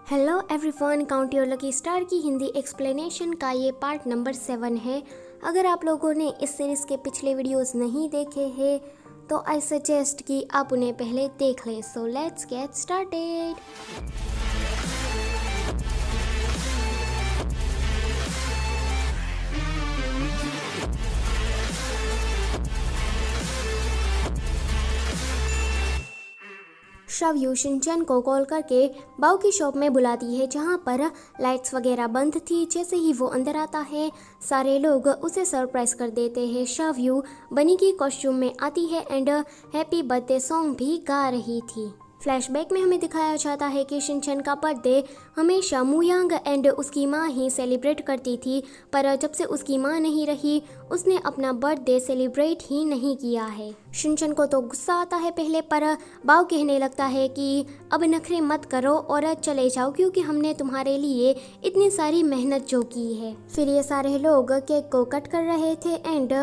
Hello everyone, count your lucky star की Hindi explanation का ये पार्ट नंबर 7 है। अगर आप लोगों ने इस सीरीज़ के पिछले वीडियोस नहीं देखे हैं तो आई सजेस्ट कि आप उन्हें पहले देख लें। So let's get started. शवयू शिनचैन को कॉल करके बाओ की शॉप में बुलाती है जहाँ पर लाइट्स वगैरह बंद थी। जैसे ही वो अंदर आता है सारे लोग उसे सरप्राइज कर देते हैं। शवयू बनी की कॉस्ट्यूम में आती है एंड हैप्पी बर्थडे सॉन्ग भी गा रही थी। फ्लैशबैक में हमें दिखाया जाता है कि शिनचैन का बर्थडे हमेशा मुयांग एंड उसकी माँ ही सेलिब्रेट करती थी, पर जब से उसकी माँ नहीं रही उसने अपना बर्थडे सेलिब्रेट ही नहीं किया है। शिनचैन को तो गुस्सा आता है पहले, पर बाओ कहने लगता है कि अब नखरे मत करो और चले जाओ क्योंकि हमने तुम्हारे लिए इतनी सारी मेहनत जो की है। फिर ये सारे लोग केक को कट कर रहे थे एंड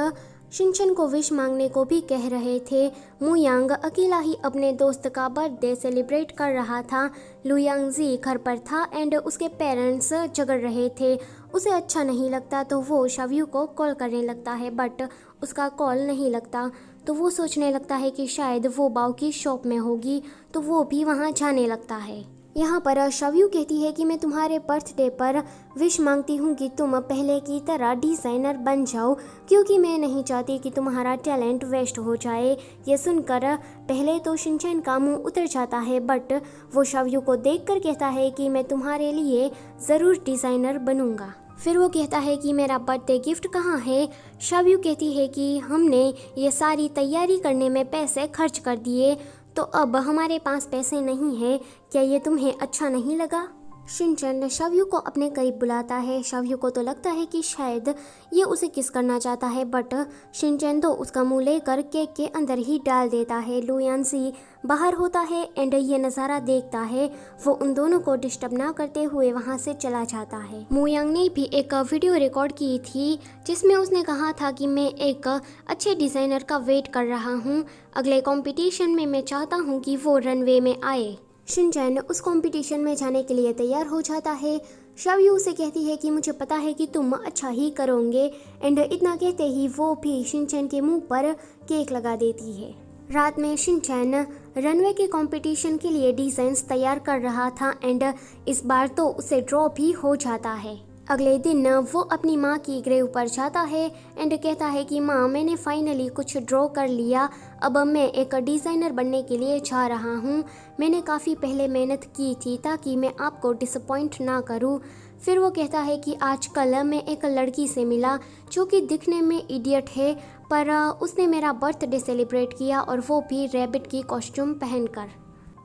शिनचैन को विश मांगने को भी कह रहे थे। मुयांग अकेला ही अपने दोस्त का बर्थडे सेलिब्रेट कर रहा था। लुयांगजी घर पर था एंड उसके पेरेंट्स झगड़ रहे थे। उसे अच्छा नहीं लगता तो वो शवयू को कॉल करने लगता है, बट उसका कॉल नहीं लगता तो वो सोचने लगता है कि शायद वो बाओ की शॉप में होगी, तो वो भी वहाँ जाने लगता है। यहाँ पर शवयू कहती है कि मैं तुम्हारे बर्थडे पर विश मांगती हूँ कि तुम पहले की तरह डिज़ाइनर बन जाओ क्योंकि मैं नहीं चाहती कि तुम्हारा टैलेंट वेस्ट हो जाए। ये सुनकर पहले तो शिनचैन का मुंह उतर जाता है, बट वो शवयू को देखकर कहता है कि मैं तुम्हारे लिए ज़रूर डिज़ाइनर बनूंगा। फिर वो कहता है कि मेरा बर्थडे गिफ्ट कहाँ है। शवयू कहती है कि हमने ये सारी तैयारी करने में पैसे खर्च कर दिए तो अब हमारे पास पैसे नहीं हैं। क्या ये तुम्हें अच्छा नहीं लगा? शिनचैन शवयू को अपने करीब बुलाता है। शवयू को तो लगता है कि शायद ये उसे किस करना चाहता है, बट शिनचैन तो उसका मुंह लेकर केक के अंदर ही डाल देता है। लुयांगजी बाहर होता है एंड ये नज़ारा देखता है। वो उन दोनों को डिस्टर्ब ना करते हुए वहाँ से चला जाता है। मुयांग ने भी एक वीडियो रिकॉर्ड की थी जिसमें उसने कहा था कि मैं एक अच्छे डिज़ाइनर का वेट कर रहा हूँ। अगले कंपटीशन में मैं चाहता हूँ कि वो रनवे में आए। शिनचैन उस कंपटीशन में जाने के लिए तैयार हो जाता है। शवयू उसे कहती है कि मुझे पता है कि तुम अच्छा ही करोगे एंड इतना कहते ही वो भी शिनचैन के मुंह पर केक लगा देती है। रात में शिनचैन रनवे के कंपटीशन के लिए डिज़ाइंस तैयार कर रहा था एंड इस बार तो उसे ड्रॉ भी हो जाता है। अगले दिन वो अपनी माँ की ग्रेव पर जाता है एंड कहता है कि माँ, मैंने फाइनली कुछ ड्रॉ कर लिया। अब मैं एक डिज़ाइनर बनने के लिए जा रहा हूँ। मैंने काफ़ी पहले मेहनत की थी ताकि मैं आपको डिसअपॉइंट ना करूँ। फिर वो कहता है कि आजकल मैं एक लड़की से मिला जो कि दिखने में इडियट है, पर उसने मेरा बर्थडे सेलिब्रेट किया और वो भी रैबिट की कॉस्ट्यूम पहनकर।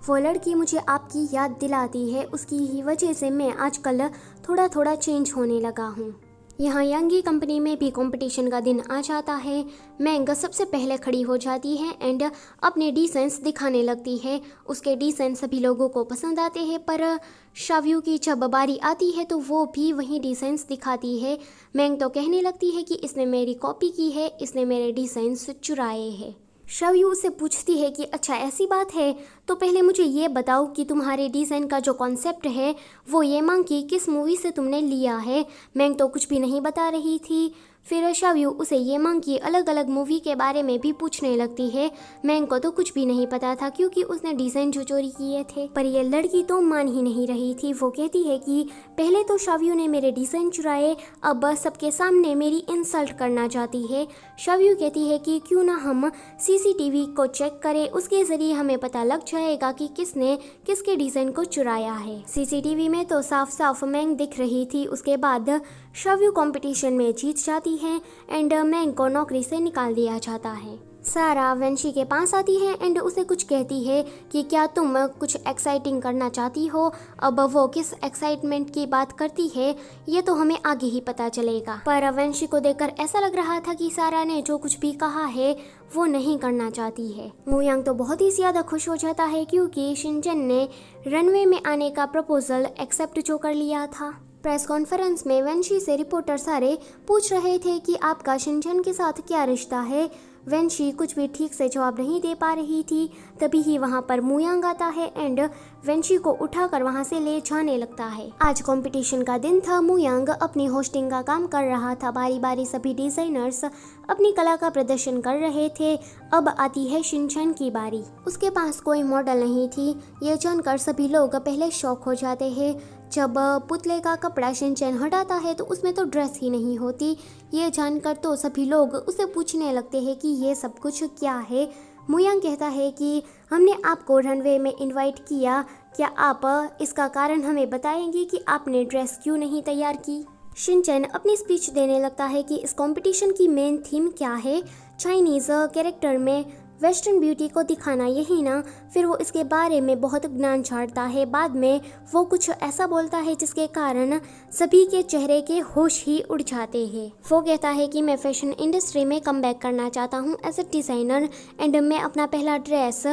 वो लड़की मुझे आपकी याद दिलाती है, उसकी ही वजह से मैं आजकल थोड़ा थोड़ा चेंज होने लगा हूँ। यहाँ यांगी कंपनी में भी कंपटीशन का दिन आ जाता है। मैंग सबसे पहले खड़ी हो जाती है एंड अपने डिज़ाइंस दिखाने लगती है। उसके डिज़ाइन सभी लोगों को पसंद आते हैं, पर शवयू की जब बारी आती है तो वो भी वही डिज़ाइंस दिखाती है। मैंग तो कहने लगती है कि इसने मेरी कॉपी की है, इसने मेरे डिज़ाइंस चुराए हैं। शवयू उससे पूछती है कि अच्छा ऐसी बात है तो पहले मुझे ये बताओ कि तुम्हारे डिज़ाइन का जो कॉन्सेप्ट है वो ये मांग की किस मूवी से तुमने लिया है। मैंग तो कुछ भी नहीं बता रही थी। फिर शवयू उसे ये मांग की अलग अलग मूवी के बारे में भी पूछने लगती है। मैंग को तो कुछ भी नहीं पता था क्योंकि उसने डिज़ाइन जो चोरी किए थे, पर ये लड़की तो मान ही नहीं रही थी। वो कहती है कि पहले तो शवयू ने मेरे डिज़ाइन चुराए, अब सबके सामने मेरी इंसल्ट करना चाहती है। शवयू कहती है कि क्यों ना हम सीसीटीवी को चेक करें, उसके ज़रिए हमें पता लग जाएगा कि किसने किसके डिज़ाइन को चुराया है। सीसीटीवी में तो साफ साफ मैंग दिख रही थी। उसके बाद शवयू कंपटीशन में जीत जाती है एंड मैंग को नौकरी से निकाल दिया जाता है। सारा वेंशी के पास आती है एंड उसे कुछ कहती है कि क्या तुम कुछ एक्साइटिंग करना चाहती हो। अब वो किस एक्साइटमेंट की बात करती है ये तो हमें आगे ही पता चलेगा, पर वेंशी को देखकर ऐसा लग रहा था कि सारा ने जो कुछ भी कहा है वो नहीं करना चाहती है। मुयांग तो बहुत ही ज़्यादा खुश हो जाता है क्योंकि शिनचैन ने रनवे में आने का प्रपोजल एक्सेप्ट जो कर लिया था। प्रेस कॉन्फ्रेंस में वेंशी से रिपोर्टर सारे पूछ रहे थे कि आपका शिनचैन के साथ क्या रिश्ता है। वेंशी कुछ भी ठीक से जवाब नहीं दे पा रही थी। तभी ही वहाँ पर मुयांग आता है एंड वेंशी को उठाकर वहाँ से ले जाने लगता है। आज कंपटीशन का दिन था। मुयांग अपनी होस्टिंग का काम कर रहा था। बारी बारी सभी डिजाइनर्स अपनी कला का प्रदर्शन कर रहे थे। अब आती है शिनचैन की बारी। उसके पास कोई मॉडल नहीं थी। ये जानकर सभी लोग पहले शॉक हो जाते हैं। जब पुतले का कपड़ा शिनचैन हटाता है तो उसमें तो ड्रेस ही नहीं होती। ये जानकर तो सभी लोग उसे पूछने लगते हैं कि ये सब कुछ क्या है। मुयांग कहता है कि हमने आपको रनवे में इनवाइट किया, क्या आप इसका कारण हमें बताएंगे कि आपने ड्रेस क्यों नहीं तैयार की। शिनचैन अपनी स्पीच देने लगता है कि इस कंपटीशन की मेन थीम क्या है, चाइनीज़ कैरेक्टर में वेस्टर्न ब्यूटी को दिखाना, यही ना। फिर वो इसके बारे में बहुत ज्ञान झाड़ता है। बाद में वो कुछ ऐसा बोलता है जिसके कारण सभी के चेहरे के होश ही उड़ जाते हैं। वो कहता है कि मैं फैशन इंडस्ट्री में कम बैक करना चाहता हूँ एज ए डिज़ाइनर एंड मैं अपना पहला ड्रेस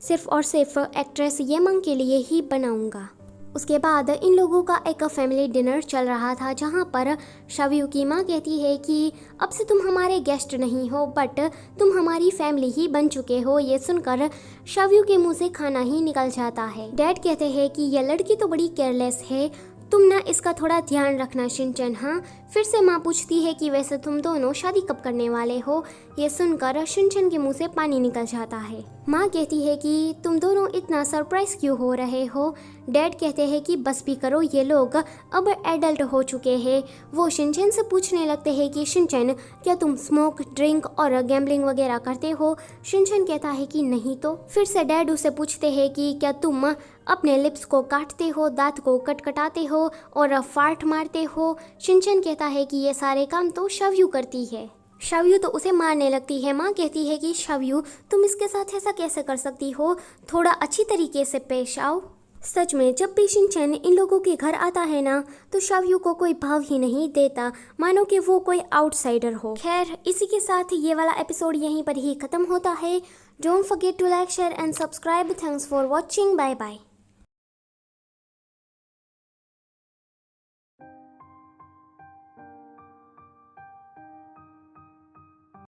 सिर्फ और सिर्फ एक्ट्रेस येमंग के लिए ही बनाऊँगा। उसके बाद इन लोगों का एक फैमिली डिनर चल रहा था जहाँ पर शाव्यू की माँ कहती है कि अब से तुम हमारे गेस्ट नहीं हो बट तुम हमारी फैमिली ही बन चुके हो। ये सुनकर शाव्यू के मुंह से खाना ही निकल जाता है। डैड कहते हैं कि ये लड़की तो बड़ी केयरलेस है, तुम ना इसका थोड़ा ध्यान रखना शिनचैन। हाँ, फिर से माँ पूछती है कि वैसे तुम दोनों शादी कब करने वाले हो। ये सुनकर शिनचैन के मुंह से पानी निकल जाता है। माँ कहती है कि तुम दोनों इतना सरप्राइज क्यों हो रहे हो। डैड कहते हैं कि बस भी करो, ये लोग अब एडल्ट हो चुके हैं। वो शिनचैन से पूछने लगते हैं कि शिनचैन क्या तुम स्मोक, ड्रिंक और गैम्बलिंग वगैरह करते हो। शिनचैन कहता है कि नहीं तो। फिर से डैड उसे पूछते हैं कि क्या तुम अपने लिप्स को काटते हो, दांत को कटकटाते हो और फार्ट मारते हो। शिनचैन कहता है कि ये सारे काम तो शाव्यू करती है। शाव्यू तो उसे मारने लगती है। माँ कहती है कि शाव्यू तुम इसके साथ ऐसा कैसे कर सकती हो, थोड़ा अच्छी तरीके से पेश आओ। सच में जब भी शिनचैन इन लोगों के घर आता है ना तो शाव्यू को कोई भाव ही नहीं देता, मानो कि वो कोई आउटसाइडर हो। खैर, इसी के साथ ये वाला एपिसोड यहीं पर ही खत्म होता है। Don't forget to like, share and subscribe. Thanks for watching. Bye bye.